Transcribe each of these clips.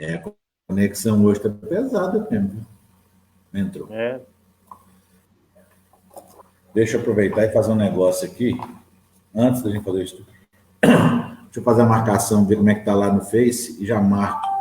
A conexão hoje está pesada mesmo. Entrou. Deixa eu aproveitar e fazer um negócio aqui, antes da gente fazer isso. Deixa eu fazer a marcação, ver como é que está lá no Face e já marco.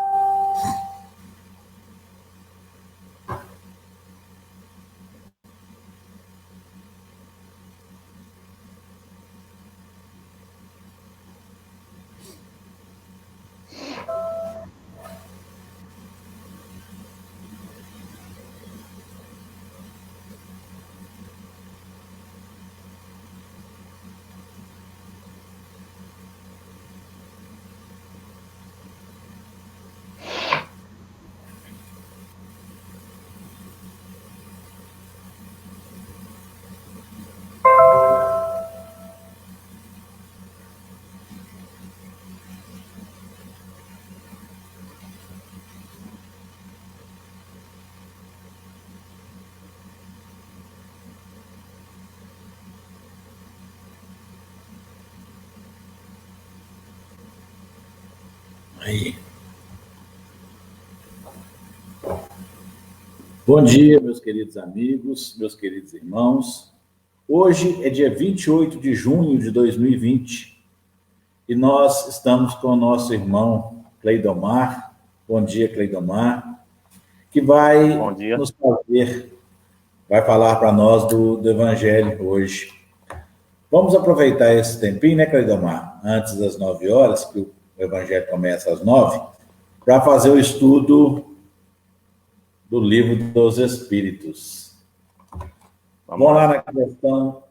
Aí. Bom dia, meus queridos amigos, meus queridos irmãos. Hoje é dia 28 de junho de 2020 e nós estamos com o nosso irmão Cleidomar. Bom dia, Cleidomar, que vai nos fazer, vai falar para nós do Evangelho hoje. Vamos aproveitar esse tempinho, né, Cleidomar? Antes das 9 horas, que o Evangelho começa às 9, para fazer o estudo do Livro dos Espíritos. Vamos lá na questão,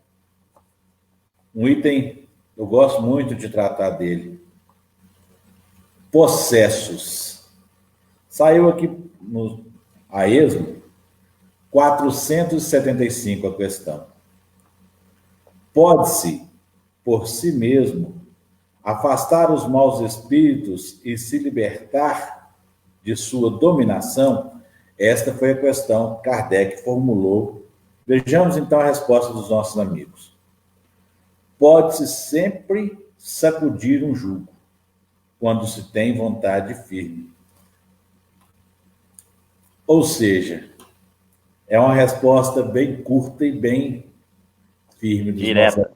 um item, eu gosto muito de tratar dele. Possessos. Saiu aqui a esmo, 475 a questão. Pode-se, por si mesmo, afastar os maus espíritos e se libertar de sua dominação? Esta foi a questão que Kardec formulou. Vejamos então a resposta dos nossos amigos. Pode-se sempre sacudir um jugo, quando se tem vontade firme. Ou seja, é uma resposta bem curta e bem firme. Direta.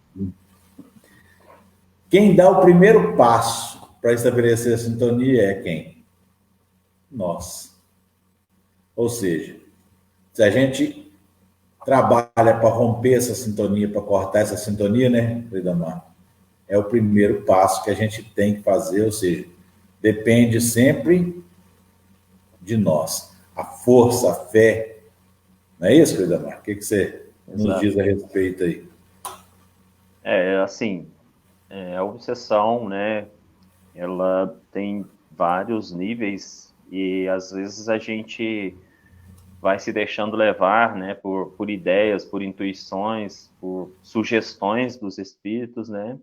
Quem dá o primeiro passo para estabelecer a sintonia é quem? Nós. Ou seja, se a gente trabalha para romper essa sintonia, para cortar essa sintonia, né, Cleidomar? É o primeiro passo que a gente tem que fazer, ou seja, depende sempre de nós. A força, a fé. Não é isso, Cleidomar? O que você nos diz a respeito aí? Assim, a obsessão, né, ela tem vários níveis e às vezes a gente vai se deixando levar, né, por ideias, por intuições, por sugestões dos espíritos, né,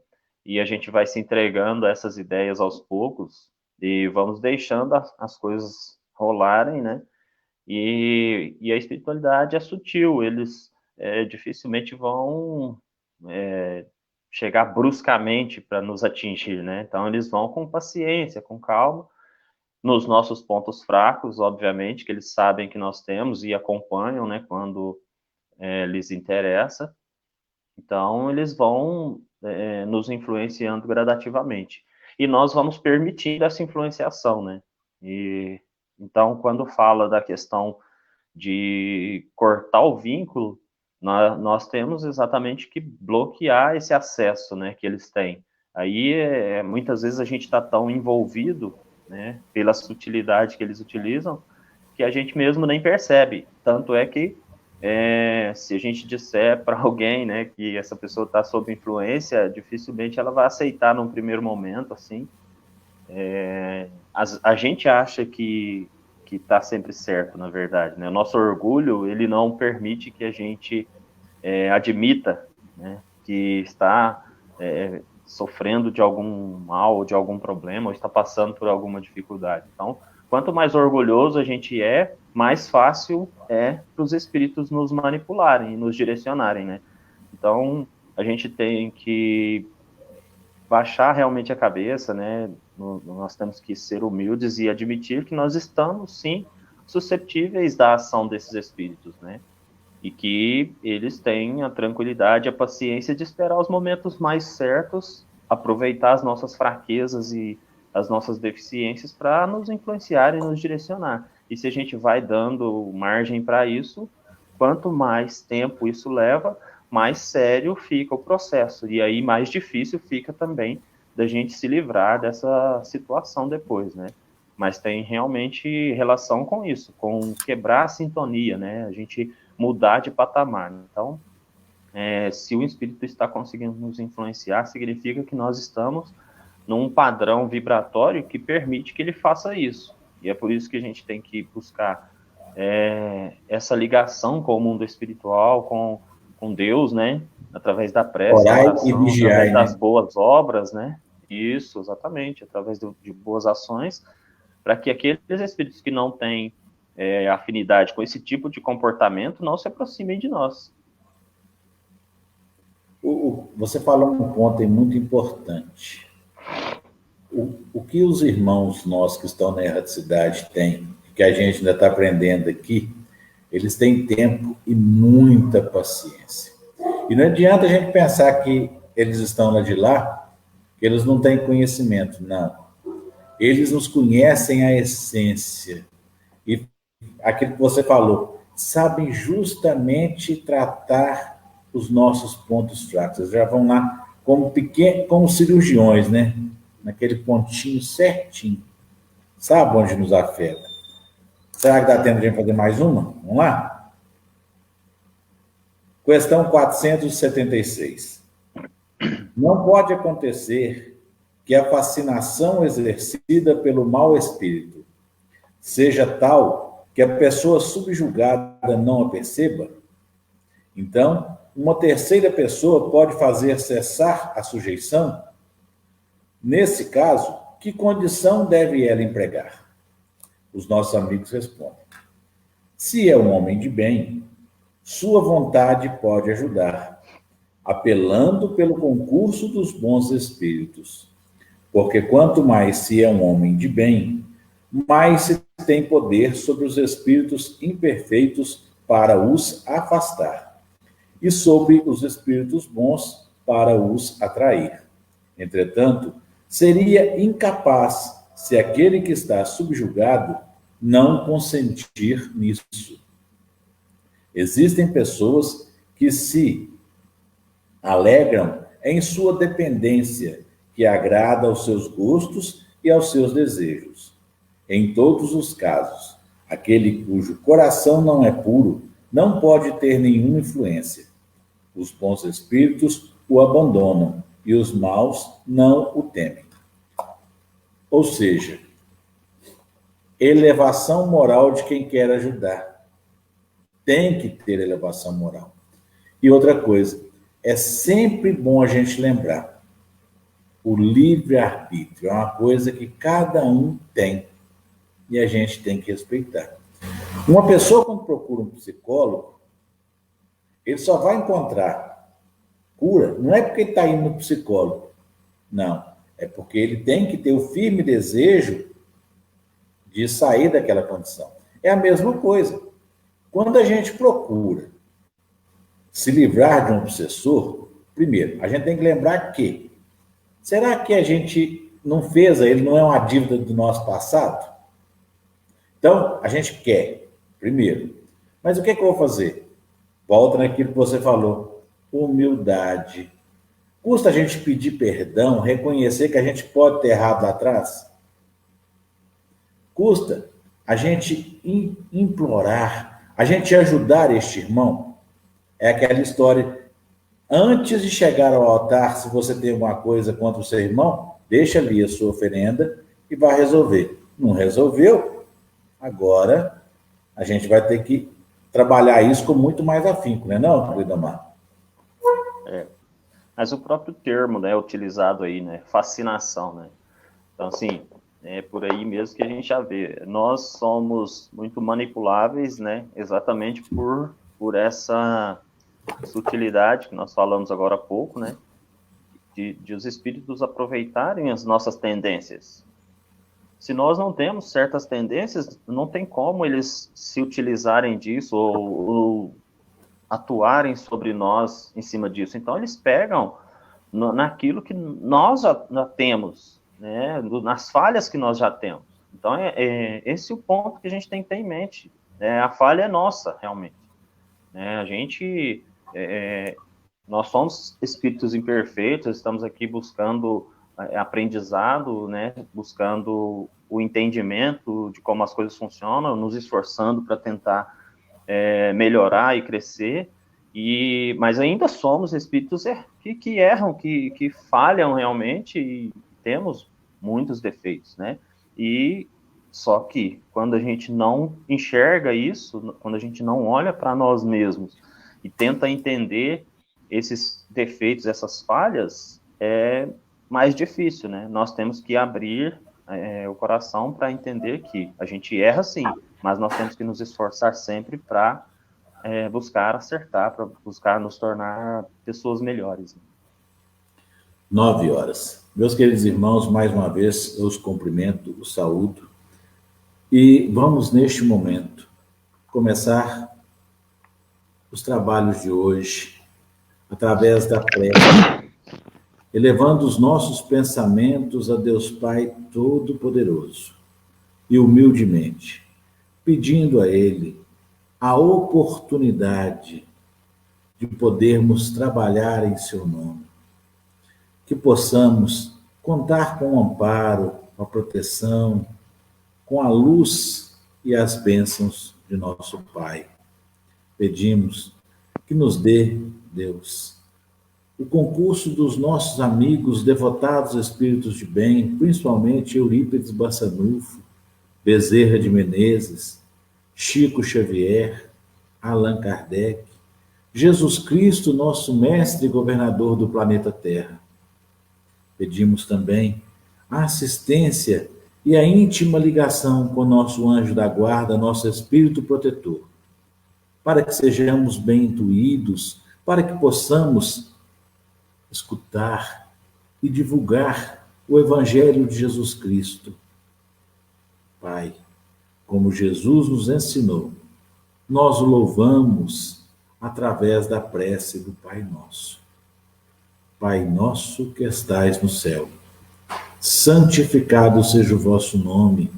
e a gente vai se entregando a essas ideias aos poucos e vamos deixando as coisas rolarem, né, e a espiritualidade é sutil, eles dificilmente vão chegar bruscamente para nos atingir, né, então eles vão com paciência, com calma, nos nossos pontos fracos, obviamente, que eles sabem que nós temos e acompanham, né, quando lhes interessa. Então, eles vão nos influenciando gradativamente. E nós vamos permitindo essa influenciação, né? E, então, quando fala da questão de cortar o vínculo, nós temos exatamente que bloquear esse acesso, né, que eles têm. Aí, muitas vezes, a gente está tão envolvido, né, pela sutilidade que eles utilizam, que a gente mesmo nem percebe. Tanto é que, se a gente disser para alguém, né, que essa pessoa está sob influência, dificilmente ela vai aceitar num primeiro momento, assim. A gente acha que está sempre certo, na verdade, né? O nosso orgulho, ele não permite que a gente admita, né, que está sofrendo de algum mal, de algum problema, ou está passando por alguma dificuldade. Então, quanto mais orgulhoso a gente mais fácil é para os espíritos nos manipularem, nos direcionarem, né? Então, a gente tem que baixar realmente a cabeça, né? nós temos que ser humildes e admitir que nós estamos, sim, suscetíveis da ação desses espíritos, né? E que eles têm a tranquilidade, a paciência de esperar os momentos mais certos, aproveitar as nossas fraquezas e as nossas deficiências para nos influenciar e nos direcionar. E se a gente vai dando margem para isso, quanto mais tempo isso leva, mais sério fica o processo. E aí mais difícil fica também da gente se livrar dessa situação depois, né? Mas tem realmente relação com isso, com quebrar a sintonia, né? A gente mudar de patamar. Então, se o espírito está conseguindo nos influenciar, significa que nós estamos num padrão vibratório que permite que ele faça isso. E é por isso que a gente tem que buscar essa ligação com o mundo espiritual, com Deus, né? Através da prece, da Orai e oração, vigiai, através das né? boas obras, né? Isso, exatamente, através de boas ações, para que aqueles espíritos que não têm afinidade com esse tipo de comportamento não se aproximem de nós. Você falou um ponto aí muito importante. O que os irmãos nossos que estão na erraticidade têm, que a gente ainda está aprendendo aqui, eles têm tempo e muita paciência. E não adianta a gente pensar que eles estão lá de lá, que eles não têm conhecimento, não. Eles nos conhecem a essência. E aquilo que você falou, sabem justamente tratar os nossos pontos fracos. Eles já vão lá como cirurgiões, né? Naquele pontinho certinho. Sabe onde nos afeta? Será que dá tempo de a gente fazer mais uma? Vamos lá? Questão 476. Não pode acontecer que a fascinação exercida pelo mau espírito seja tal que a pessoa subjugada não a perceba? Então, uma terceira pessoa pode fazer cessar a sujeição? Nesse caso, que condição deve ela empregar? Os nossos amigos respondem: se é um homem de bem, sua vontade pode ajudar, apelando pelo concurso dos bons espíritos. Porque quanto mais se é um homem de bem, mais se tem poder sobre os espíritos imperfeitos para os afastar, e sobre os espíritos bons para os atrair. Entretanto, seria incapaz se aquele que está subjugado não consentir nisso. Existem pessoas que se alegram em sua dependência, que agrada aos seus gostos e aos seus desejos. Em todos os casos, aquele cujo coração não é puro não pode ter nenhuma influência. Os bons espíritos o abandonam e os maus não o temem. Ou seja, elevação moral de quem quer ajudar. Tem que ter elevação moral. E outra coisa, é sempre bom a gente lembrar, o livre-arbítrio é uma coisa que cada um tem e a gente tem que respeitar. Uma pessoa, quando procura um psicólogo, ele só vai encontrar cura, não é porque ele está indo no psicólogo, não, é porque ele tem que ter o firme desejo de sair daquela condição. É a mesma coisa. Quando a gente procura se livrar de um obsessor, primeiro, a gente tem que lembrar que, será que a gente não fez a ele, não é uma dívida do nosso passado? Então, a gente quer, primeiro. Mas o que é que eu vou fazer? Volta naquilo que você falou, humildade. Custa a gente pedir perdão, reconhecer que a gente pode ter errado lá atrás? Custa a gente implorar, a gente ajudar este irmão? É aquela história, antes de chegar ao altar, se você tem alguma coisa contra o seu irmão, deixa ali a sua oferenda e vai resolver. Não resolveu? Agora a gente vai ter que trabalhar isso com muito mais afinco, não é não, querido Amar? Mas o próprio termo, né, utilizado aí, né, fascinação, né? Então, assim, é por aí mesmo que a gente já vê. Nós somos muito manipuláveis, né, exatamente por essa sutilidade que nós falamos agora há pouco, né, de os espíritos aproveitarem as nossas tendências. se nós não temos certas tendências, não tem como eles se utilizarem disso ou atuarem sobre nós em cima disso. Então, eles pegam naquilo que nós já temos, né? Nas falhas que nós já temos. Então, esse é o ponto que a gente tem que ter em mente. Né? A falha é nossa, realmente. Né? Nós somos espíritos imperfeitos, estamos aqui buscando aprendizado, né? Buscando o entendimento de como as coisas funcionam, nos esforçando para tentar melhorar e crescer, mas ainda somos espíritos que erram, que falham realmente, e temos muitos defeitos, né? E só que quando a gente não enxerga isso, quando a gente não olha para nós mesmos e tenta entender esses defeitos, essas falhas, é mais difícil, né? Nós temos que abrir o coração para entender que a gente erra sim, mas nós temos que nos esforçar sempre para buscar acertar, para buscar nos tornar pessoas melhores. 9 horas. Meus queridos irmãos, mais uma vez eu os cumprimento, os saúdo, e vamos neste momento começar os trabalhos de hoje através da prece, elevando os nossos pensamentos a Deus Pai Todo-Poderoso e humildemente, pedindo a Ele a oportunidade de podermos trabalhar em seu nome, que possamos contar com o amparo, a proteção, com a luz e as bênçãos de nosso Pai. Pedimos que nos dê, Deus, o concurso dos nossos amigos devotados espíritos de bem, principalmente Eurípides Bassanufo, Bezerra de Menezes, Chico Xavier, Allan Kardec, Jesus Cristo, nosso mestre e governador do planeta Terra. Pedimos também a assistência e a íntima ligação com nosso anjo da guarda, nosso espírito protetor, para que sejamos bem intuídos, para que possamos escutar e divulgar o Evangelho de Jesus Cristo. Pai, como Jesus nos ensinou, nós o louvamos através da prece do Pai Nosso. Pai nosso que estais no céu, santificado seja o vosso nome,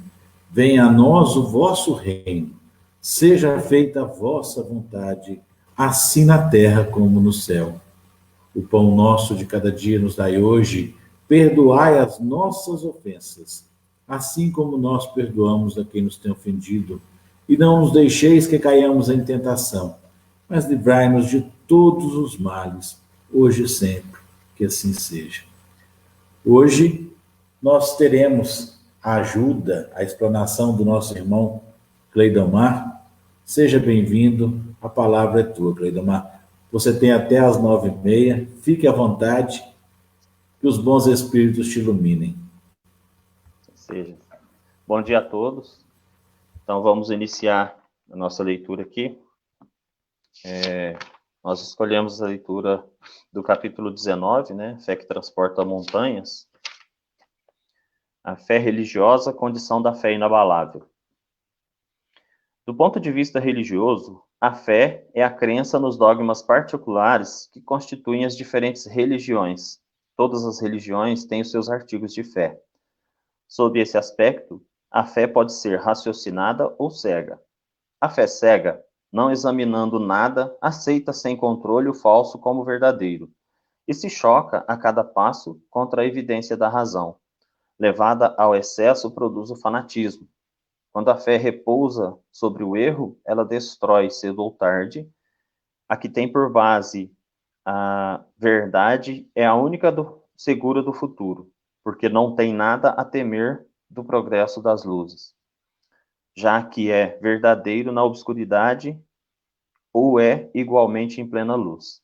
venha a nós o vosso reino, seja feita a vossa vontade, assim na terra como no céu. O pão nosso de cada dia nos dai hoje, perdoai as nossas ofensas, assim como nós perdoamos a quem nos tem ofendido, e não nos deixeis que caiamos em tentação, mas livrai-nos de todos os males, hoje e sempre, que assim seja. Hoje nós teremos a ajuda, a explanação do nosso irmão Cleidomar. Seja bem-vindo, a palavra é tua, Cleidomar. Você tem até as 9h30, fique à vontade, que os bons espíritos te iluminem. Seja. Bom dia a todos. Então vamos iniciar a nossa leitura aqui. Nós escolhemos a leitura do capítulo 19, né? Fé que transporta montanhas. A fé religiosa, condição da fé inabalável. Do ponto de vista religioso, a fé é a crença nos dogmas particulares que constituem as diferentes religiões. Todas as religiões têm os seus artigos de fé. Sob esse aspecto, a fé pode ser raciocinada ou cega. A fé cega, não examinando nada, aceita sem controle o falso como verdadeiro, e se choca a cada passo contra a evidência da razão. Levada ao excesso, produz o fanatismo. Quando a fé repousa sobre o erro, ela destrói cedo ou tarde. A que tem por base a verdade é a única segura do futuro, porque não tem nada a temer do progresso das luzes, já que é verdadeiro na obscuridade ou é igualmente em plena luz.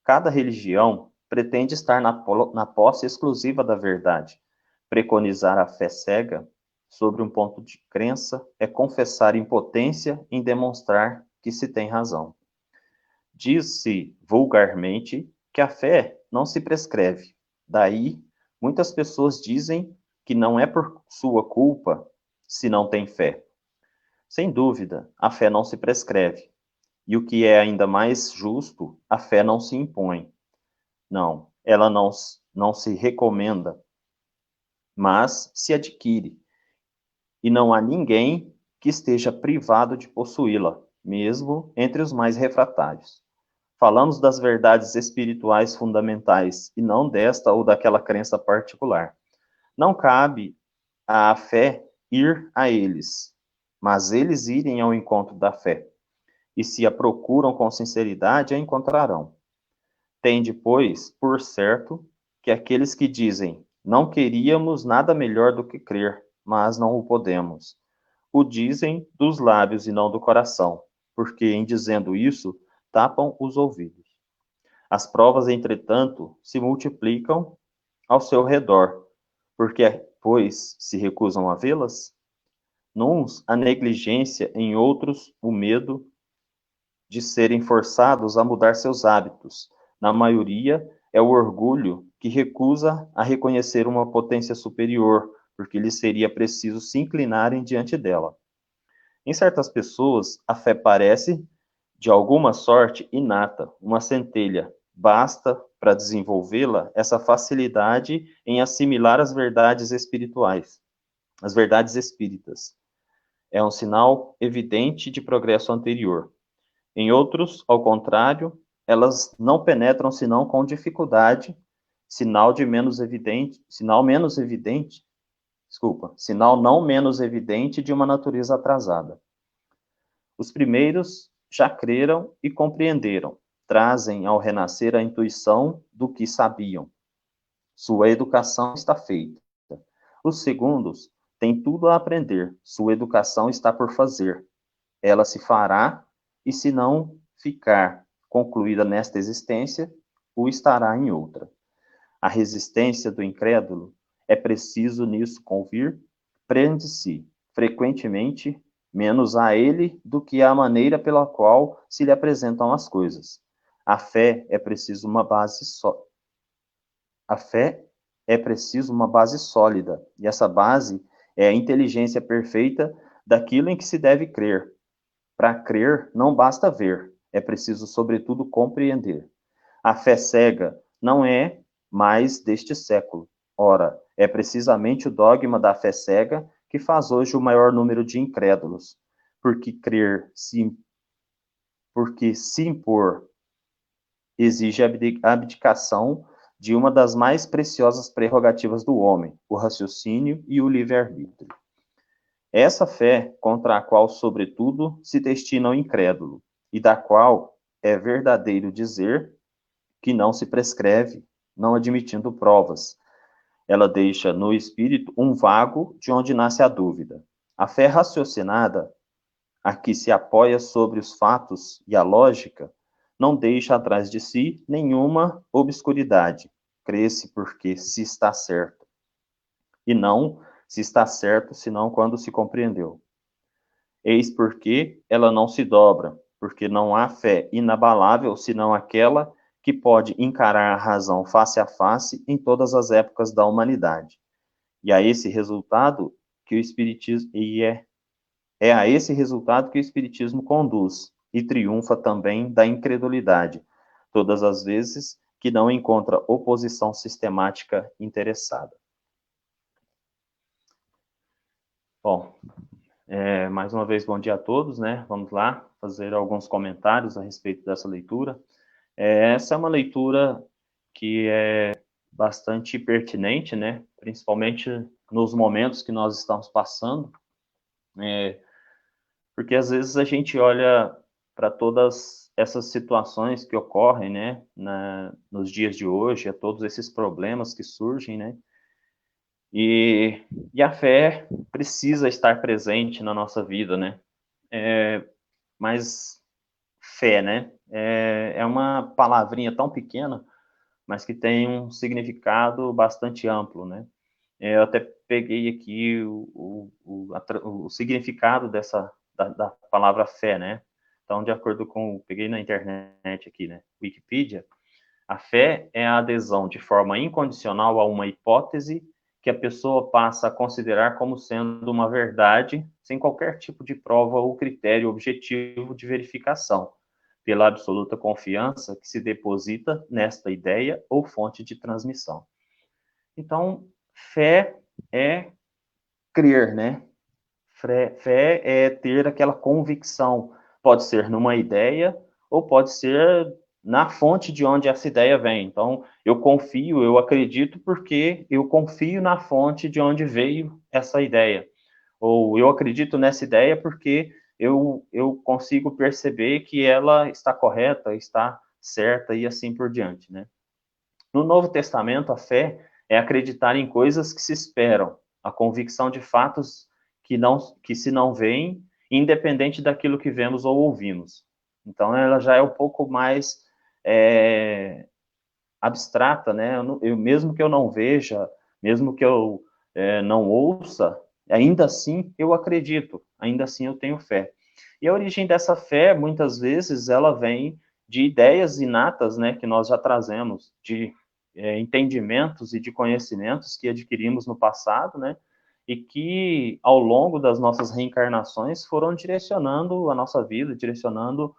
Cada religião pretende estar na posse exclusiva da verdade. Preconizar a fé cega sobre um ponto de crença é confessar impotência em demonstrar que se tem razão. Diz-se vulgarmente que a fé não se prescreve. Daí, muitas pessoas dizem que não é por sua culpa se não tem fé. Sem dúvida, a fé não se prescreve. E o que é ainda mais justo, a fé não se impõe. Não, ela não se recomenda, mas se adquire. E não há ninguém que esteja privado de possuí-la, mesmo entre os mais refratários. Falamos das verdades espirituais fundamentais e não desta ou daquela crença particular. Não cabe à fé ir a eles, mas eles irem ao encontro da fé. E se a procuram com sinceridade, a encontrarão. Tende, pois, por certo que aqueles que dizem não queríamos nada melhor do que crer, mas não o podemos, o dizem dos lábios e não do coração, porque em dizendo isso, tapam os ouvidos. As provas, entretanto, se multiplicam ao seu redor, porque, pois, se recusam a vê-las? Nuns, a negligência, em outros, o medo de serem forçados a mudar seus hábitos. Na maioria, é o orgulho que recusa a reconhecer uma potência superior, porque lhes seria preciso se inclinarem diante dela. Em certas pessoas, a fé parece, de alguma sorte, inata, uma centelha. Basta, para desenvolvê-la, essa facilidade em assimilar as verdades espirituais, as verdades espíritas. É um sinal evidente de progresso anterior. Em outros, ao contrário, elas não penetram senão com dificuldade, sinal não menos evidente de uma natureza atrasada. Os primeiros já creram e compreenderam, trazem ao renascer a intuição do que sabiam. Sua educação está feita. Os segundos têm tudo a aprender, sua educação está por fazer. Ela se fará, e se não ficar concluída nesta existência, o estará em outra. A resistência do incrédulo, é preciso nisso convir, prende-se, frequentemente, menos a ele do que à maneira pela qual se lhe apresentam as coisas. A fé é preciso uma base A fé é preciso uma base sólida, e essa base é a inteligência perfeita daquilo em que se deve crer. Para crer, não basta ver, é preciso, sobretudo, compreender. A fé cega não é mais deste século. Ora, é precisamente o dogma da fé cega que faz hoje o maior número de incrédulos, porque se impor exige a abdicação de uma das mais preciosas prerrogativas do homem, o raciocínio e o livre-arbítrio. Essa fé contra a qual, sobretudo, se destina o incrédulo, e da qual é verdadeiro dizer que não se prescreve, não admitindo provas. Ela deixa no espírito um vago de onde nasce a dúvida. A fé raciocinada, a que se apoia sobre os fatos e a lógica, não deixa atrás de si nenhuma obscuridade. Crê-se porque se está certo. E não se está certo, senão quando se compreendeu. Eis porque ela não se dobra, porque não há fé inabalável, senão aquela que pode encarar a razão face a face em todas as épocas da humanidade. E a esse resultado que o espiritismo é a esse resultado que o espiritismo conduz e triunfa também da incredulidade, todas as vezes que não encontra oposição sistemática interessada. Bom, mais uma vez, bom dia a todos, né? Vamos lá fazer alguns comentários a respeito dessa leitura. Essa é uma leitura que é bastante pertinente, né? Principalmente nos momentos que nós estamos passando, porque às vezes a gente olha para todas essas situações que ocorrem, né? Nos dias de hoje, a todos esses problemas que surgem, né? E a fé precisa estar presente na nossa vida, né? Mas fé, né? É uma palavrinha tão pequena, mas que tem um significado bastante amplo, né? Eu até peguei aqui o significado da palavra fé, né? Então, de acordo com, peguei na internet aqui, né? Wikipedia, a fé é a adesão de forma incondicional a uma hipótese que a pessoa passa a considerar como sendo uma verdade, sem qualquer tipo de prova ou critério objetivo de verificação, pela absoluta confiança que se deposita nesta ideia ou fonte de transmissão. Então, fé é crer, né? Fé é ter aquela convicção. Pode ser numa ideia ou pode ser na fonte de onde essa ideia vem. Então, eu confio, eu acredito porque eu confio na fonte de onde veio essa ideia. Ou eu acredito nessa ideia porque eu consigo perceber que ela está correta, está certa e assim por diante, né? No Novo Testamento, a fé é acreditar em coisas que se esperam, a convicção de fatos que se não veem, independente daquilo que vemos ou ouvimos. Então, ela já é um pouco mais abstrata, né? Mesmo que eu não veja, mesmo que eu não ouça, ainda assim eu acredito, ainda assim eu tenho fé. E a origem dessa fé, muitas vezes, ela vem de ideias inatas, né, que nós já trazemos, de entendimentos e de conhecimentos que adquirimos no passado, né, e que, ao longo das nossas reencarnações, foram direcionando a nossa vida, direcionando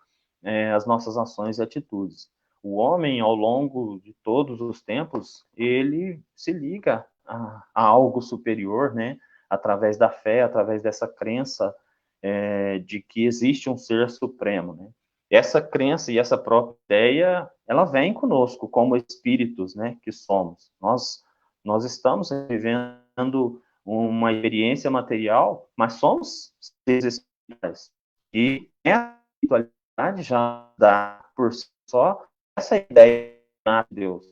as nossas ações e atitudes. O homem, ao longo de todos os tempos, ele se liga a algo superior, né, através da fé, através dessa crença de que existe um ser supremo, né? Essa crença e essa própria ideia, ela vem conosco como espíritos, né, que somos. Nós estamos vivendo uma experiência material, mas somos seres espirituais. E a espiritualidade já dá por si só essa ideia de Deus.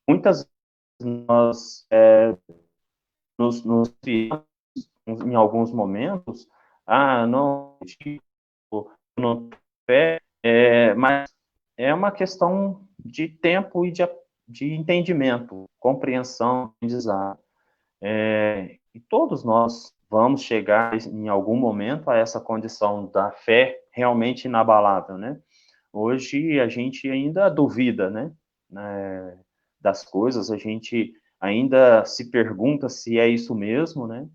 Muitas vezes nós nos criamos em alguns momentos, não, não fé, mas é uma questão de tempo e de entendimento, compreensão, aprendizado. E todos nós vamos chegar em algum momento a essa condição da fé realmente inabalável, né? Hoje a gente ainda duvida, né, das coisas, a gente ainda se pergunta se é isso mesmo, né,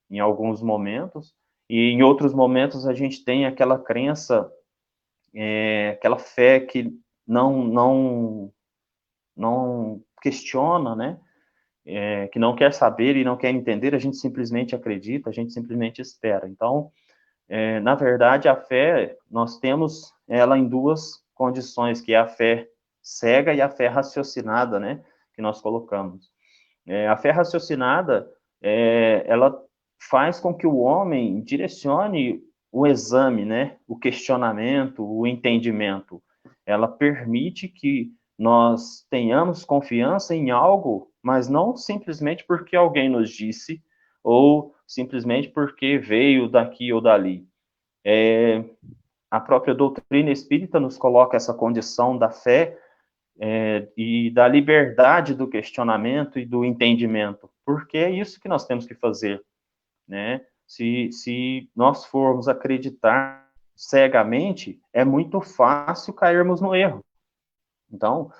em alguns momentos, e em outros momentos a gente tem aquela crença, aquela fé que não questiona, né, que não quer saber e não quer entender, a gente simplesmente acredita, a gente simplesmente espera. Então, na verdade, a fé, nós temos ela em duas condições, que é a fé cega e a fé raciocinada, né, que nós colocamos. A fé raciocinada, ela faz com que o homem direcione o exame, né, o questionamento, o entendimento. Ela permite que nós tenhamos confiança em algo, mas não simplesmente porque alguém nos disse, ou simplesmente porque veio daqui ou dali. A própria doutrina espírita nos coloca essa condição da fé e da liberdade do questionamento e do entendimento, porque é isso que nós temos que fazer, né? Se nós formos acreditar cegamente, é muito fácil cairmos no erro. Então,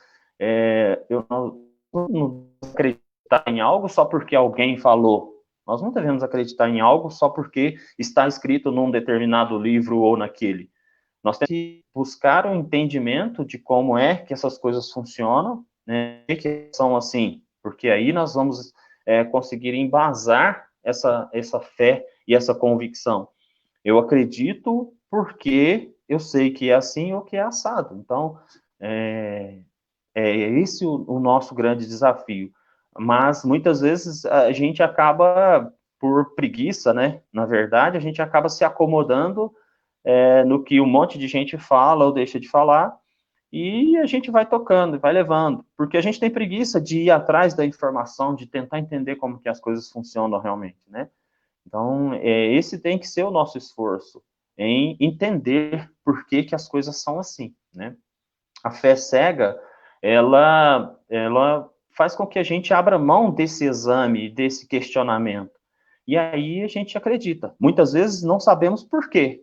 eu não acreditar em algo só porque alguém falou. Nós não devemos acreditar em algo só porque está escrito num determinado livro ou naquele. Nós temos que buscar um entendimento de como é que essas coisas funcionam, né, que são assim, porque aí nós vamos conseguir embasar essa fé e essa convicção. Eu acredito porque eu sei que é assim ou que é assado. Então, é esse o nosso grande desafio. Mas, muitas vezes, a gente acaba, por preguiça, né? Na verdade, a gente acaba se acomodando no que um monte de gente fala ou deixa de falar, e a gente vai tocando, vai levando, porque a gente tem preguiça de ir atrás da informação, de tentar entender como que as coisas funcionam realmente, né? Então, esse tem que ser o nosso esforço, em entender por que que as coisas são assim, né? A fé cega, ela faz com que a gente abra mão desse exame, desse questionamento. E aí a gente acredita. Muitas vezes não sabemos por quê,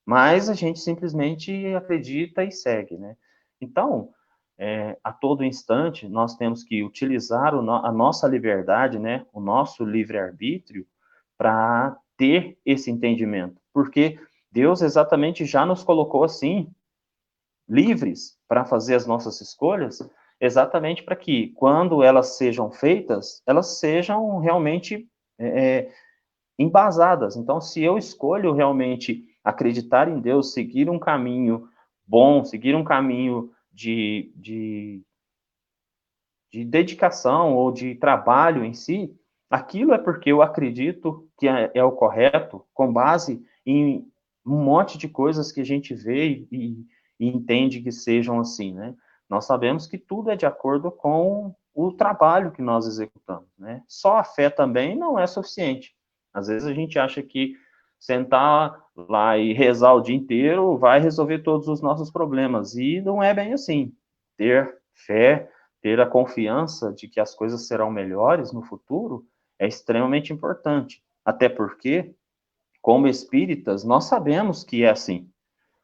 mas a gente simplesmente acredita e segue, né? Então, a todo instante, nós temos que utilizar a nossa liberdade, né, o nosso livre-arbítrio, para ter esse entendimento. Porque Deus exatamente já nos colocou assim, livres para fazer as nossas escolhas, exatamente para que, quando elas sejam feitas, elas sejam realmente embasadas. Então, se eu escolho realmente acreditar em Deus, seguir um caminho bom, seguir um caminho de dedicação ou de trabalho em si, aquilo é porque eu acredito que é o correto, com base em um monte de coisas que a gente vê e entende que sejam assim, né? Nós sabemos que tudo é de acordo com o trabalho que nós executamos, né? Só a fé também não é suficiente. Às vezes a gente acha que sentar lá e rezar o dia inteiro vai resolver todos os nossos problemas, e não é bem assim. Ter fé, ter a confiança de que as coisas serão melhores no futuro é extremamente importante. Até porque, como espíritas, nós sabemos que é assim.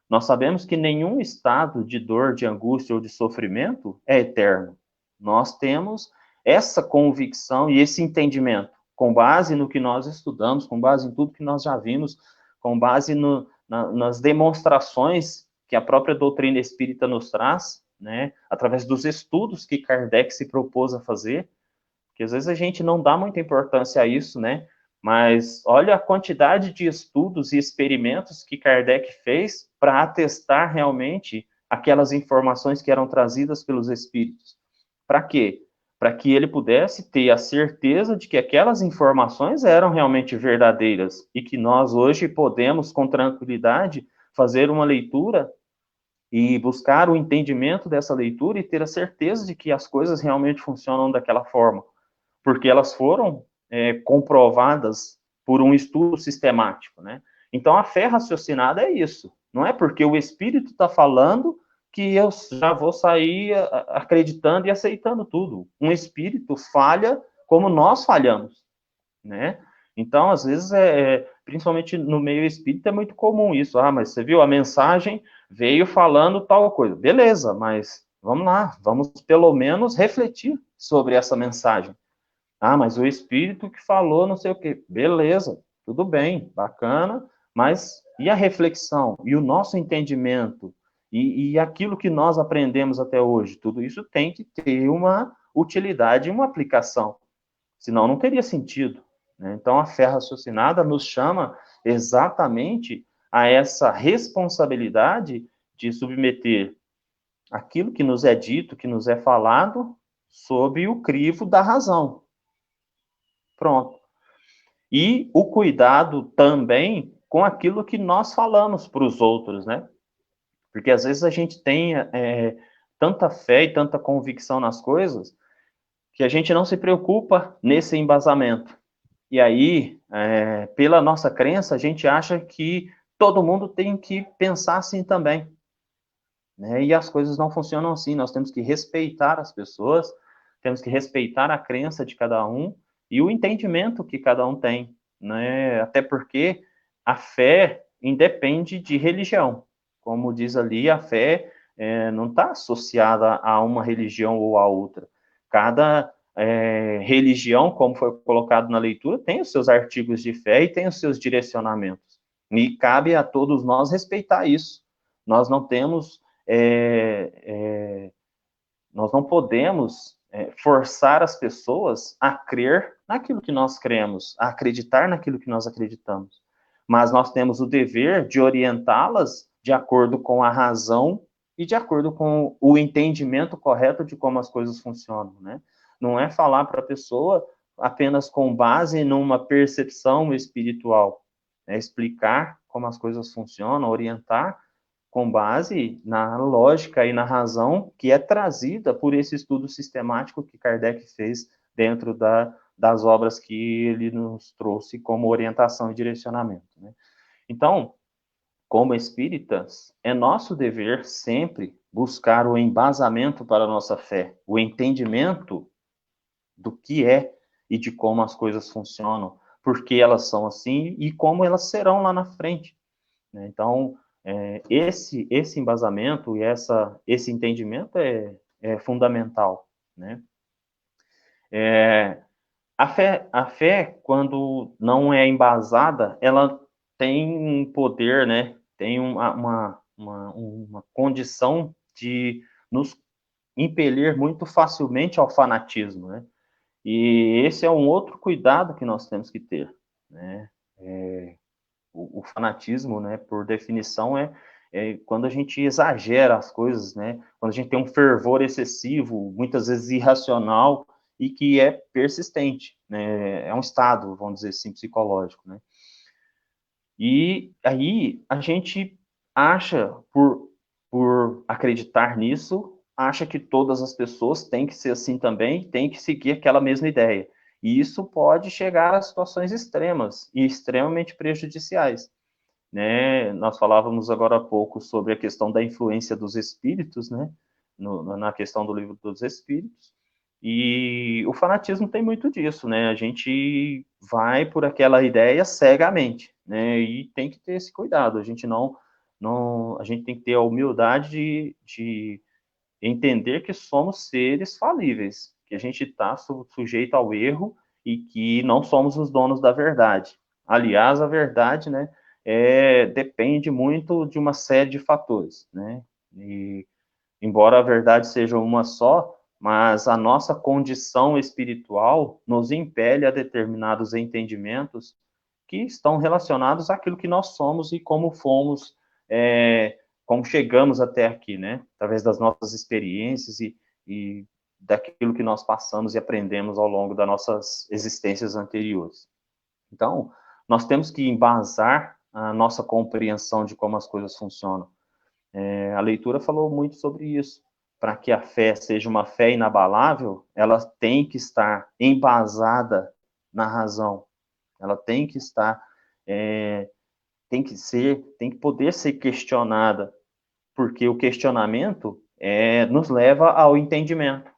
Nós sabemos que nenhum estado de dor, de angústia ou de sofrimento é eterno. Nós temos essa convicção e esse entendimento, com base no que nós estudamos, com base em tudo que nós já vimos, com base nas demonstrações que a própria doutrina espírita nos traz, né, através dos estudos que Kardec se propôs a fazer, que às vezes a gente não dá muita importância a isso, né? Mas olha a quantidade de estudos e experimentos que Kardec fez para atestar realmente aquelas informações que eram trazidas pelos espíritos. Para quê? Para que ele pudesse ter a certeza de que aquelas informações eram realmente verdadeiras e que nós hoje podemos, com tranquilidade, fazer uma leitura e buscar o entendimento dessa leitura e ter a certeza de que as coisas realmente funcionam daquela forma, porque elas foram comprovadas por um estudo sistemático, né? Então, a fé raciocinada é isso. Não é porque o Espírito está falando que eu já vou sair acreditando e aceitando tudo. Um Espírito falha como nós falhamos, né? Então, às vezes, principalmente no meio espírita, é muito comum isso. Ah, mas você viu, a mensagem veio falando tal coisa. Beleza, mas vamos lá, vamos pelo menos refletir sobre essa mensagem. Ah, mas o espírito que falou não sei o quê. Beleza, tudo bem, bacana, mas e a reflexão? E o nosso entendimento? E aquilo que nós aprendemos até hoje? Tudo isso tem que ter uma utilidade e uma aplicação. Senão não teria sentido, né? Então, a fé raciocinada nos chama exatamente a essa responsabilidade de submeter aquilo que nos é dito, que nos é falado, sob o crivo da razão. Pronto. E o cuidado também com aquilo que nós falamos para os outros, né? Porque às vezes a gente tem tanta fé e tanta convicção nas coisas que a gente não se preocupa nesse embasamento. E aí, pela nossa crença, a gente acha que todo mundo tem que pensar assim também, né? E as coisas não funcionam assim. Nós temos que respeitar as pessoas, temos que respeitar a crença de cada um e o entendimento que cada um tem, né? Até porque a fé independe de religião. Como diz ali, a fé não está associada a uma religião ou a outra. Cada religião, como foi colocado na leitura, tem os seus artigos de fé e tem os seus direcionamentos. E cabe a todos nós respeitar isso. Nós não temos nós não podemos forçar as pessoas a crer naquilo que nós cremos, a acreditar naquilo que nós acreditamos. Mas nós temos o dever de orientá-las de acordo com a razão e de acordo com o entendimento correto de como as coisas funcionam, né? Não é falar para a pessoa apenas com base numa percepção espiritual, é explicar como as coisas funcionam, orientar com base na lógica e na razão que é trazida por esse estudo sistemático que Kardec fez dentro das obras que ele nos trouxe como orientação e direcionamento, né? Então, como espíritas, é nosso dever sempre buscar o embasamento para a nossa fé, o entendimento do que é e de como as coisas funcionam, por que elas são assim e como elas serão lá na frente, né? Então, esse embasamento e esse entendimento é fundamental, né? A fé, quando não é embasada, ela tem um poder, né? Tem uma condição de nos impelir muito facilmente ao fanatismo, né? E esse é um outro cuidado que nós temos que ter, né? O fanatismo, né, por definição, é quando a gente exagera as coisas, né? Quando a gente tem um fervor excessivo, muitas vezes irracional, e que é persistente, né? É um estado, vamos dizer assim, psicológico, né? E aí a gente acha, por acreditar nisso, acha que todas as pessoas têm que ser assim também, têm que seguir aquela mesma ideia. E isso pode chegar a situações extremas e extremamente prejudiciais, né? Nós falávamos agora há pouco sobre a questão da influência dos espíritos, né? Na questão do livro dos espíritos. E o fanatismo tem muito disso, né? A gente vai por aquela ideia cegamente, né? E tem que ter esse cuidado. A gente a gente tem que ter a humildade de entender que somos seres falíveis, que a gente está sujeito ao erro e que não somos os donos da verdade. Aliás, a verdade, né, depende muito de uma série de fatores, né? E embora a verdade seja uma só, mas a nossa condição espiritual nos impele a determinados entendimentos que estão relacionados àquilo que nós somos e como fomos, como chegamos até aqui, né? Através das nossas experiências e daquilo que nós passamos e aprendemos ao longo das nossas existências anteriores. Então, nós temos que embasar a nossa compreensão de como as coisas funcionam. A leitura falou muito sobre isso. Para que a fé seja uma fé inabalável, ela tem que estar embasada na razão. Ela tem que estar, tem que poder ser questionada, porque o questionamento nos leva ao entendimento.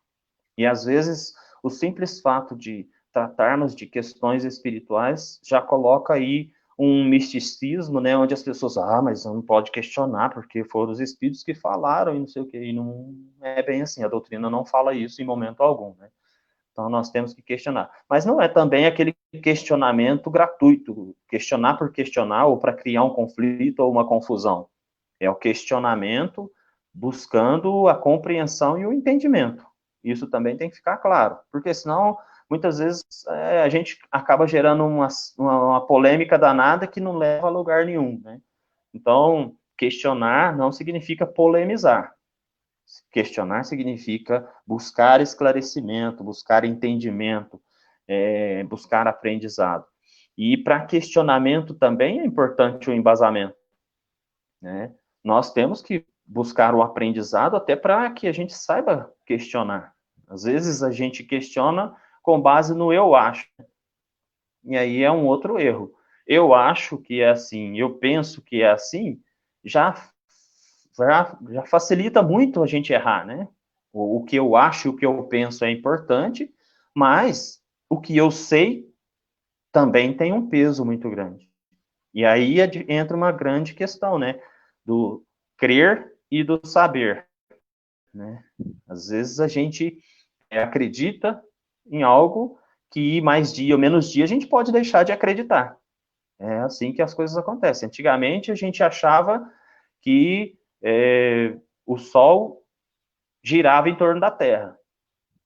E às vezes o simples fato de tratarmos de questões espirituais já coloca aí um misticismo, né, onde as pessoas, mas não pode questionar, porque foram os espíritos que falaram e não sei o que, e não é bem assim, a doutrina não fala isso em momento algum, né? Então nós temos que questionar. Mas não é também aquele questionamento gratuito, questionar por questionar ou para criar um conflito ou uma confusão. É o questionamento buscando a compreensão e o entendimento. Isso também tem que ficar claro, porque senão, muitas vezes, a gente acaba gerando uma polêmica danada que não leva a lugar nenhum, né? Então, questionar não significa polemizar. Questionar significa buscar esclarecimento, buscar entendimento, buscar aprendizado. E para questionamento também é importante o embasamento, né? Nós temos que buscar o aprendizado até para que a gente saiba questionar. Às vezes a gente questiona com base no eu acho. E aí é um outro erro. Eu acho que é assim, eu penso que é assim, já facilita muito a gente errar, né? O que eu acho e o que eu penso é importante, mas o que eu sei também tem um peso muito grande. E aí entra uma grande questão, né? Do crer e do saber, né? Às vezes a gente acredita em algo que mais dia ou menos dia a gente pode deixar de acreditar. É assim que as coisas acontecem. Antigamente a gente achava que o Sol girava em torno da Terra.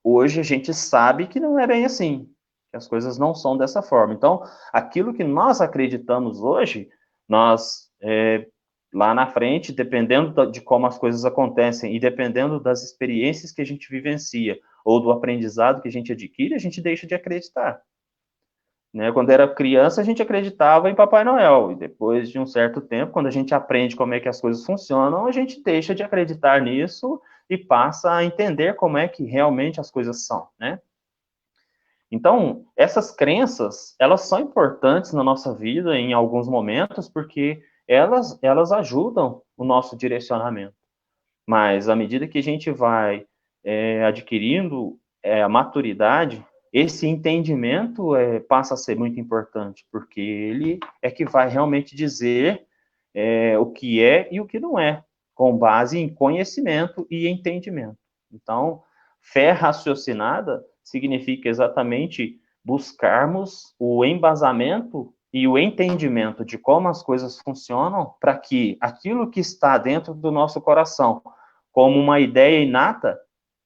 Hoje a gente sabe que não é bem assim, que as coisas não são dessa forma. Então, aquilo que nós acreditamos hoje, nós lá na frente, dependendo de como as coisas acontecem e dependendo das experiências que a gente vivencia ou do aprendizado que a gente adquire, a gente deixa de acreditar. Né? Quando era criança, a gente acreditava em Papai Noel, e depois de um certo tempo, quando a gente aprende como é que as coisas funcionam, a gente deixa de acreditar nisso e passa a entender como é que realmente as coisas são, né? Então, essas crenças, elas são importantes na nossa vida em alguns momentos, porque elas ajudam o nosso direcionamento. Mas, à medida que a gente vai adquirindo a maturidade, esse entendimento passa a ser muito importante, porque ele é que vai realmente dizer o que é e o que não é, com base em conhecimento e entendimento. Então, fé raciocinada significa exatamente buscarmos o embasamento e o entendimento de como as coisas funcionam para que aquilo que está dentro do nosso coração, como uma ideia inata,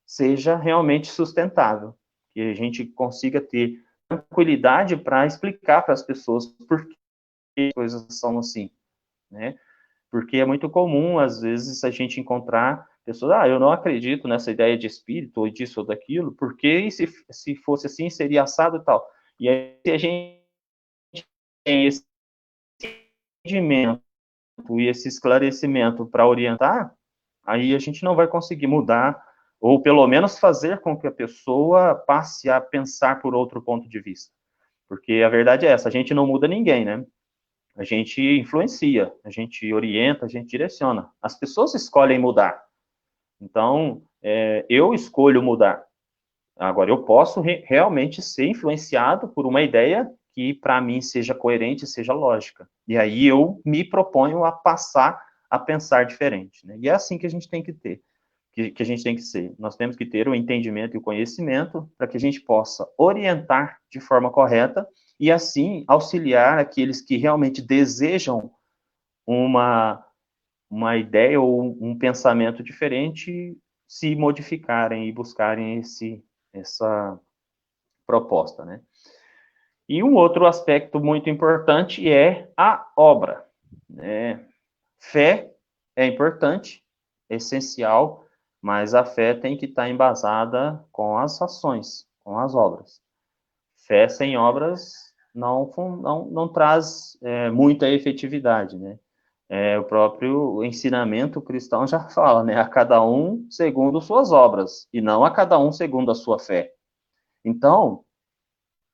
seja realmente sustentável. Que a gente consiga ter tranquilidade para explicar para as pessoas por que as coisas são assim, né? Porque é muito comum, às vezes, a gente encontrar pessoas, eu não acredito nessa ideia de espírito, ou disso ou daquilo, porque se fosse assim, seria assado e tal. E aí, se a gente tem esse entendimento e esse esclarecimento para orientar, aí a gente não vai conseguir mudar, ou pelo menos fazer com que a pessoa passe a pensar por outro ponto de vista. Porque a verdade é essa, a gente não muda ninguém, né? A gente influencia, a gente orienta, a gente direciona. As pessoas escolhem mudar. Então, eu escolho mudar. Agora, eu posso realmente ser influenciado por uma ideia que, para mim, seja coerente, seja lógica. E aí eu me proponho a passar a pensar diferente. Né? E é assim que a gente tem que ter, que a gente tem que ser. Nós temos que ter o entendimento e o conhecimento para que a gente possa orientar de forma correta e, assim, auxiliar aqueles que realmente desejam uma, uma ideia ou um pensamento diferente se modificarem e buscarem essa proposta, né? E um outro aspecto muito importante é a obra. Né? Fé é importante, é essencial, mas a fé tem que estar embasada com as ações, com as obras. Fé sem obras não traz muita efetividade, né? O próprio ensinamento cristão já fala, né? A cada um segundo suas obras, e não a cada um segundo a sua fé. Então,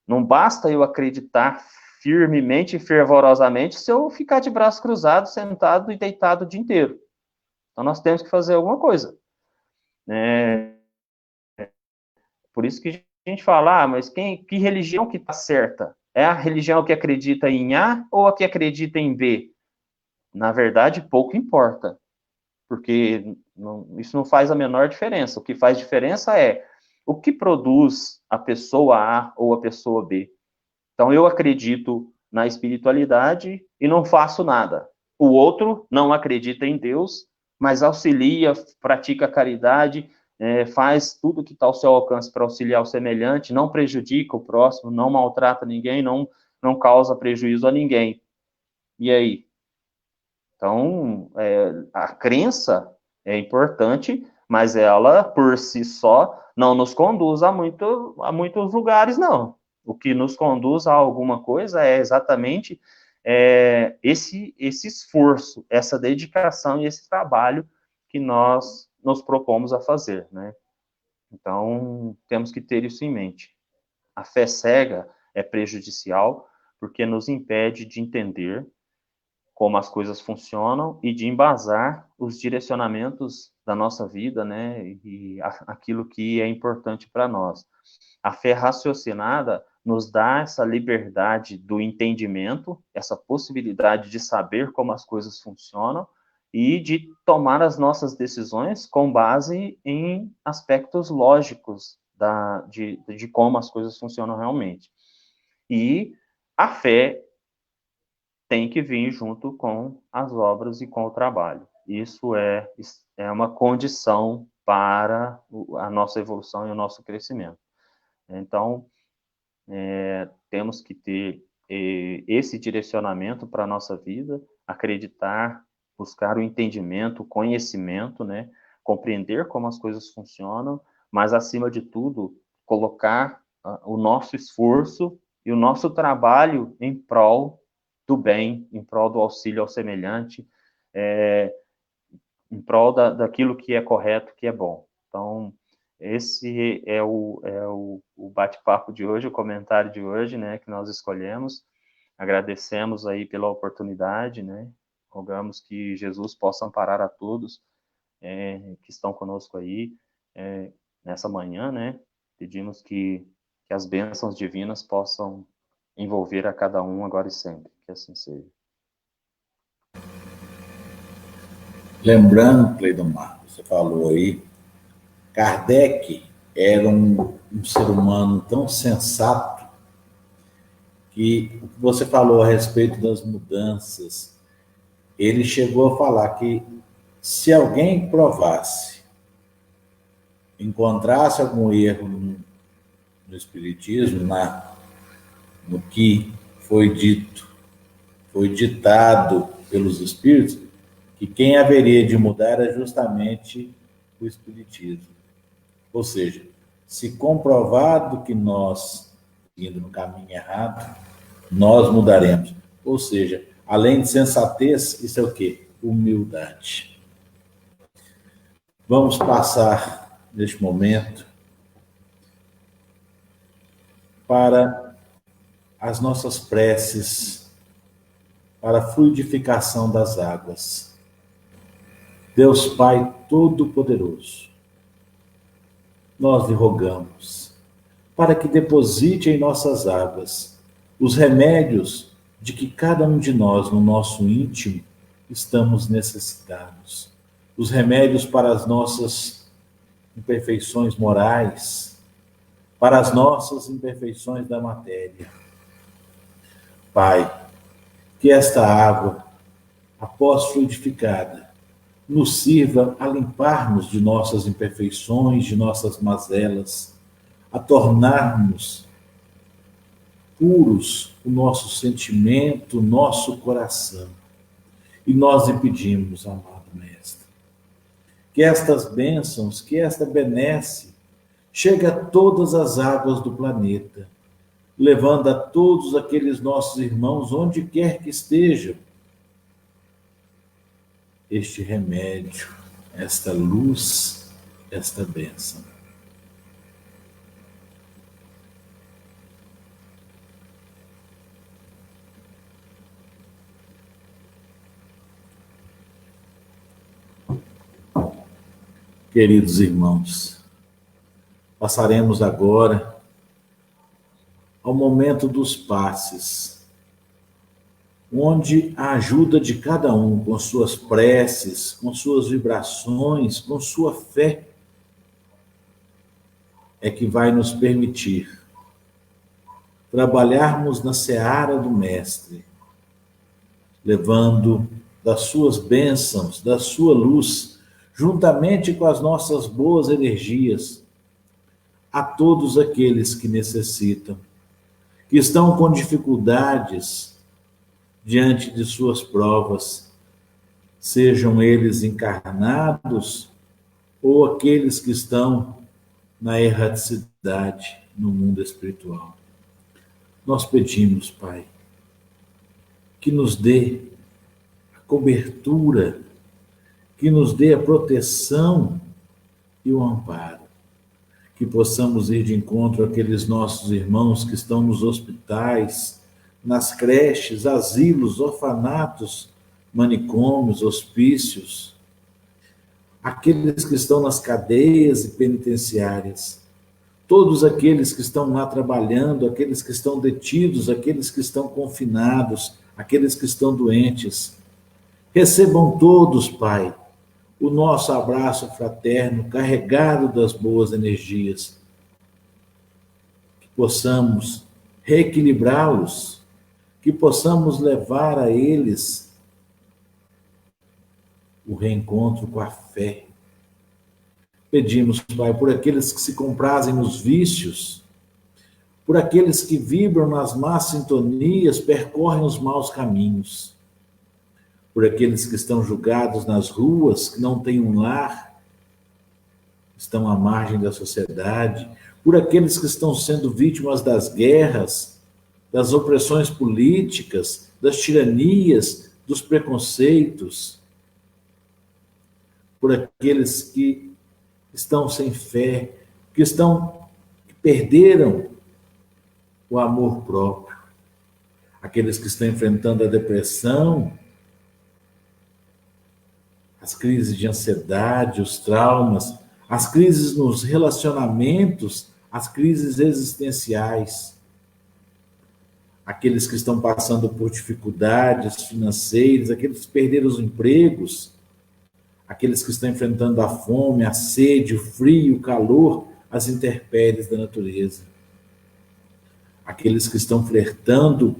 não basta eu acreditar firmemente e fervorosamente se eu ficar de braço cruzado, sentado e deitado o dia inteiro. Então, nós temos que fazer alguma coisa. Por isso que a gente fala, mas que religião que está certa? É a religião que acredita em A ou a que acredita em B? Na verdade, pouco importa, porque isso não faz a menor diferença. O que faz diferença é o que produz a pessoa A ou a pessoa B. Então, eu acredito na espiritualidade e não faço nada. O outro não acredita em Deus, mas auxilia, pratica caridade, faz tudo que está ao seu alcance para auxiliar o semelhante, não prejudica o próximo, não maltrata ninguém, não causa prejuízo a ninguém. E aí? Então, a crença é importante, mas ela, por si só, não nos conduz a muitos lugares, não. O que nos conduz a alguma coisa é exatamente esse esforço, essa dedicação e esse trabalho que nós nos propomos a fazer, né? Então, temos que ter isso em mente. A fé cega é prejudicial porque nos impede de entender como as coisas funcionam e de embasar os direcionamentos da nossa vida, né, e aquilo que é importante para nós. A fé raciocinada nos dá essa liberdade do entendimento, essa possibilidade de saber como as coisas funcionam e de tomar as nossas decisões com base em aspectos lógicos de como as coisas funcionam realmente. E a fé tem que vir junto com as obras e com o trabalho. Isso é uma condição para a nossa evolução e o nosso crescimento. Então, temos que ter esse direcionamento para a nossa vida, acreditar, buscar o entendimento, o conhecimento, né? Compreender como as coisas funcionam, mas, acima de tudo, colocar o nosso esforço e o nosso trabalho em prol do bem, em prol do auxílio ao semelhante, em prol daquilo que é correto, que é bom. Então, esse é o bate-papo de hoje, o comentário de hoje, né, que nós escolhemos. Agradecemos aí pela oportunidade, né, rogamos que Jesus possa amparar a todos que estão conosco aí nessa manhã, né, pedimos que as bênçãos divinas possam envolver a cada um agora e sempre, que assim seja. Lembrando, Cleidomar, você falou aí, Kardec era um ser humano tão sensato que o que você falou a respeito das mudanças, ele chegou a falar que se alguém provasse, encontrasse algum erro no Espiritismo, no que foi dito, foi ditado pelos Espíritos, que quem haveria de mudar é justamente o Espiritismo. Ou seja, se comprovado que nós, indo no caminho errado, nós mudaremos. Ou seja, além de sensatez, isso é o quê? Humildade. Vamos passar, neste momento, para as nossas preces, para a fluidificação das águas. Deus Pai Todo-Poderoso, nós lhe rogamos para que deposite em nossas águas os remédios de que cada um de nós, no nosso íntimo, estamos necessitados. Os remédios para as nossas imperfeições morais, para as nossas imperfeições da matéria. Pai, que esta água, após fluidificada, nos sirva a limpar-nos de nossas imperfeições, de nossas mazelas, a tornarmos puros o nosso sentimento, o nosso coração. E nós lhe pedimos, amado Mestre, que estas bênçãos, que esta benesse, chegue a todas as águas do planeta, levando a todos aqueles nossos irmãos, onde quer que estejam, este remédio, esta luz, esta bênção. Queridos irmãos, passaremos agora ao momento dos passes, onde a ajuda de cada um, com suas preces, com suas vibrações, com sua fé, é que vai nos permitir trabalharmos na seara do Mestre, levando das suas bênçãos, da sua luz, juntamente com as nossas boas energias, a todos aqueles que necessitam, que estão com dificuldades diante de suas provas, sejam eles encarnados ou aqueles que estão na erraticidade no mundo espiritual. Nós pedimos, Pai, que nos dê a cobertura, que nos dê a proteção e o amparo, que possamos ir de encontro àqueles nossos irmãos que estão nos hospitais, nas creches, asilos, orfanatos, manicômios, hospícios, aqueles que estão nas cadeias e penitenciárias, todos aqueles que estão lá trabalhando, aqueles que estão detidos, aqueles que estão confinados, aqueles que estão doentes. Recebam todos, Pai, o nosso abraço fraterno, carregado das boas energias, que possamos reequilibrá-los, que possamos levar a eles o reencontro com a fé. Pedimos, Pai, por aqueles que se comprazem nos vícios, por aqueles que vibram nas más sintonias, percorrem os maus caminhos, por aqueles que estão julgados nas ruas, que não têm um lar, estão à margem da sociedade, por aqueles que estão sendo vítimas das guerras, das opressões políticas, das tiranias, dos preconceitos, por aqueles que estão sem fé, que perderam o amor próprio, aqueles que estão enfrentando a depressão, as crises de ansiedade, os traumas, as crises nos relacionamentos, as crises existenciais, aqueles que estão passando por dificuldades financeiras, aqueles que perderam os empregos, aqueles que estão enfrentando a fome, a sede, o frio, o calor, as intempéries da natureza, aqueles que estão flertando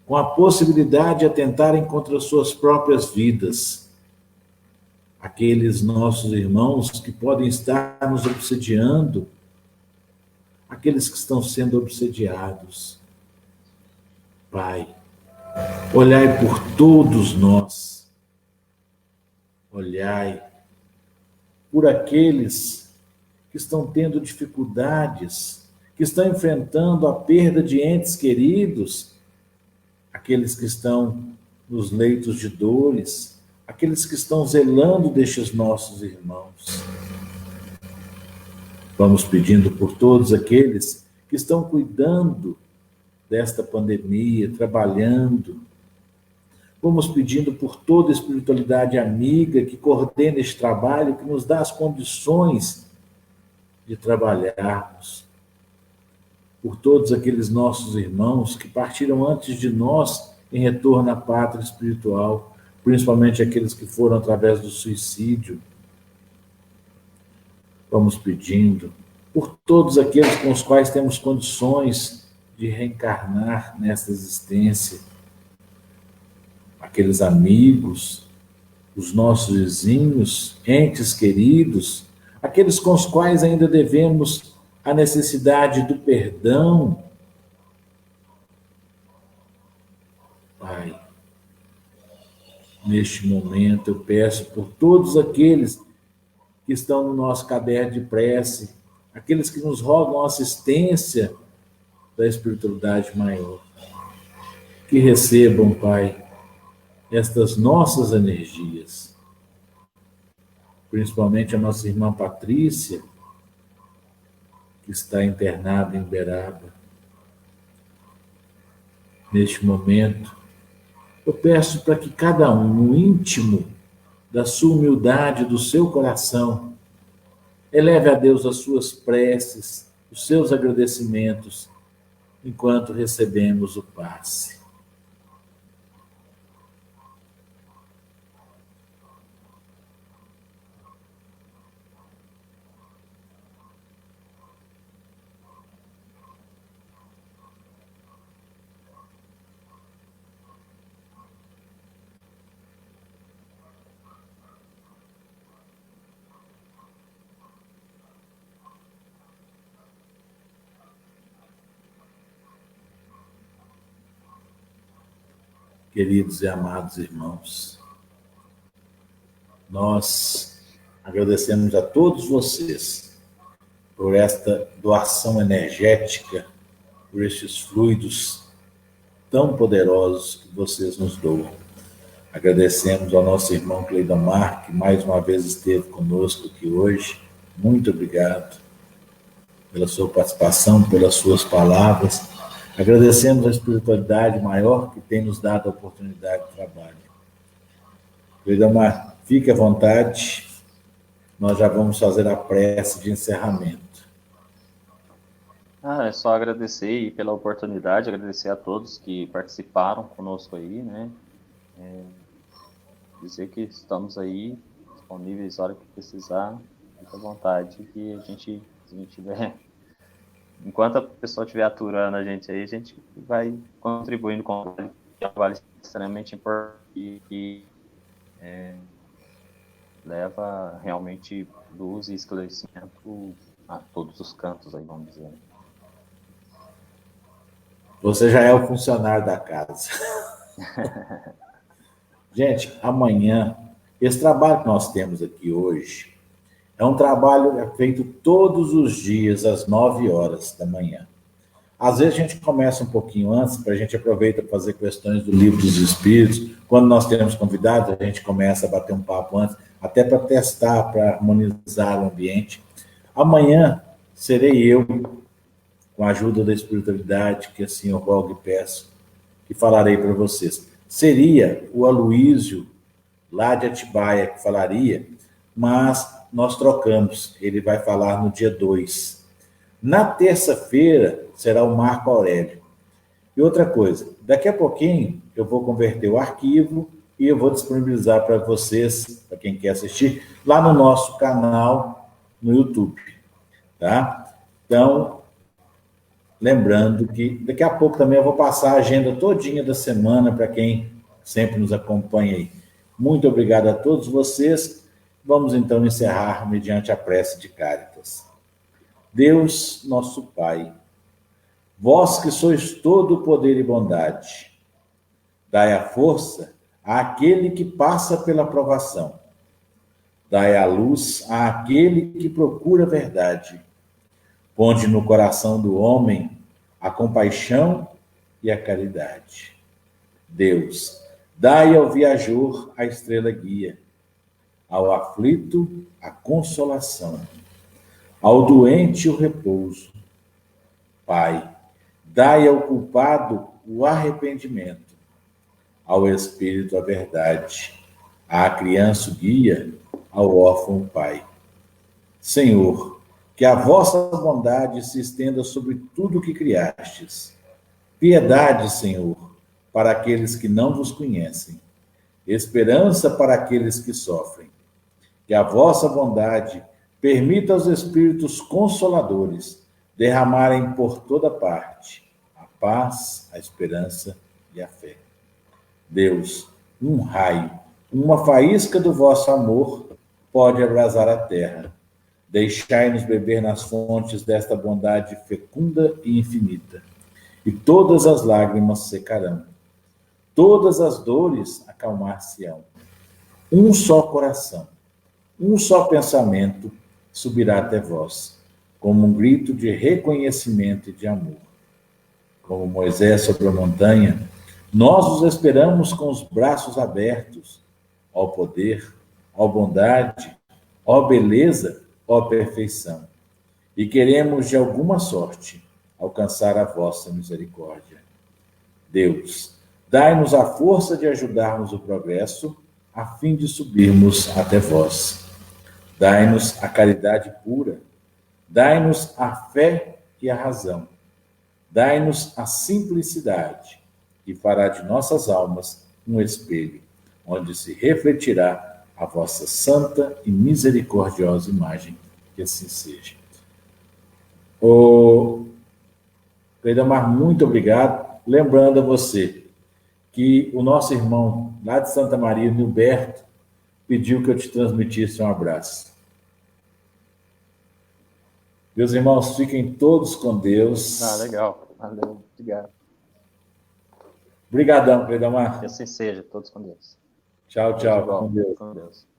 com a possibilidade de atentarem contra suas próprias vidas, aqueles nossos irmãos que podem estar nos obsediando, aqueles que estão sendo obsediados. Pai, olhai por todos nós, olhai por aqueles que estão tendo dificuldades, que estão enfrentando a perda de entes queridos, aqueles que estão nos leitos de dores, aqueles que estão zelando destes nossos irmãos. Vamos pedindo por todos aqueles que estão cuidando desta pandemia, trabalhando. Vamos pedindo por toda a espiritualidade amiga que coordena este trabalho, que nos dá as condições de trabalharmos. Por todos aqueles nossos irmãos que partiram antes de nós em retorno à pátria espiritual, principalmente aqueles que foram através do suicídio. Vamos pedindo por todos aqueles com os quais temos condições de reencarnar nesta existência, aqueles amigos, os nossos vizinhos, entes queridos, aqueles com os quais ainda devemos a necessidade do perdão. Pai, neste momento eu peço por todos aqueles que estão no nosso caderno de prece, aqueles que nos rogam assistência da espiritualidade maior, que recebam, Pai, estas nossas energias, principalmente a nossa irmã Patrícia, que está internada em Uberaba. Neste momento, eu peço para que cada um, no íntimo da sua humildade, do seu coração, eleve a Deus as suas preces, os seus agradecimentos, enquanto recebemos o passe. Queridos e amados irmãos, nós agradecemos a todos vocês por esta doação energética, por estes fluidos tão poderosos que vocês nos doam. Agradecemos ao nosso irmão Cleidomar, que mais uma vez esteve conosco aqui hoje. Muito obrigado pela sua participação, pelas suas palavras. Agradecemos a espiritualidade maior que tem nos dado a oportunidade de trabalho. Cleidomar, fique à vontade. Nós já vamos fazer a prece de encerramento. É só agradecer aí pela oportunidade, agradecer a todos que participaram conosco aí, né? Dizer que estamos aí disponíveis na hora que precisar, fique à vontade, que a gente tiver, enquanto a pessoa estiver aturando a gente vai contribuindo com um trabalho extremamente importante que leva realmente luz e esclarecimento a todos os cantos, aí vamos dizer. Você já é o funcionário da casa. Gente, amanhã, esse trabalho que nós temos aqui hoje é um trabalho feito todos os dias, às 9 horas da manhã. Às vezes a gente começa um pouquinho antes, para a gente aproveitar para fazer questões do Livro dos Espíritos. Quando nós temos convidados, a gente começa a bater um papo antes, até para testar, para harmonizar o ambiente. Amanhã serei eu, com a ajuda da espiritualidade, que assim eu rogo e peço, que falarei para vocês. Seria o Aloísio, lá de Atibaia, que falaria, mas nós trocamos. Ele vai falar no dia 2. Na terça-feira será o Marco Aurélio. E outra coisa, daqui a pouquinho eu vou converter o arquivo e eu vou disponibilizar para vocês, para quem quer assistir, lá no nosso canal no YouTube, tá? Então, lembrando que daqui a pouco também eu vou passar a agenda todinha da semana para quem sempre nos acompanha aí. Muito obrigado a todos vocês. Vamos então encerrar mediante a prece de Cáritas. Deus, nosso Pai, vós que sois todo poder e bondade, dai a força àquele que passa pela provação, dai a luz àquele que procura a verdade, ponde no coração do homem a compaixão e a caridade. Deus, dai ao viajor a estrela guia, ao aflito a consolação, ao doente o repouso. Pai, dai ao culpado o arrependimento, ao espírito a verdade, à criança o guia, ao órfão o pai. Senhor, que a vossa bondade se estenda sobre tudo o que criastes. Piedade, Senhor, para aqueles que não vos conhecem. Esperança para aqueles que sofrem. Que a vossa bondade permita aos Espíritos Consoladores derramarem por toda parte a paz, a esperança e a fé. Deus, um raio, uma faísca do vosso amor pode abrasar a terra. Deixai-nos beber nas fontes desta bondade fecunda e infinita, e todas as lágrimas secarão, todas as dores acalmar-se-ão. Um só coração, um só pensamento subirá até vós, como um grito de reconhecimento e de amor. Como Moisés sobre a montanha, nós os esperamos com os braços abertos, ó poder, ó bondade, ó beleza, ó perfeição. E queremos, de alguma sorte, alcançar a vossa misericórdia. Deus, dai-nos a força de ajudarmos o progresso, a fim de subirmos até vós. Dai-nos a caridade pura, dai-nos a fé e a razão, dai-nos a simplicidade, que fará de nossas almas um espelho, onde se refletirá a vossa santa e misericordiosa imagem. Que assim seja. Cleidamar, muito obrigado. Lembrando a você que o nosso irmão lá de Santa Maria, Nilberto, pediu que eu te transmitisse um abraço. Meus irmãos, fiquem todos com Deus. Legal. Valeu. Obrigado. Obrigadão, Cleidamar. Que assim seja. Todos com Deus. Tchau, tchau. Com Deus.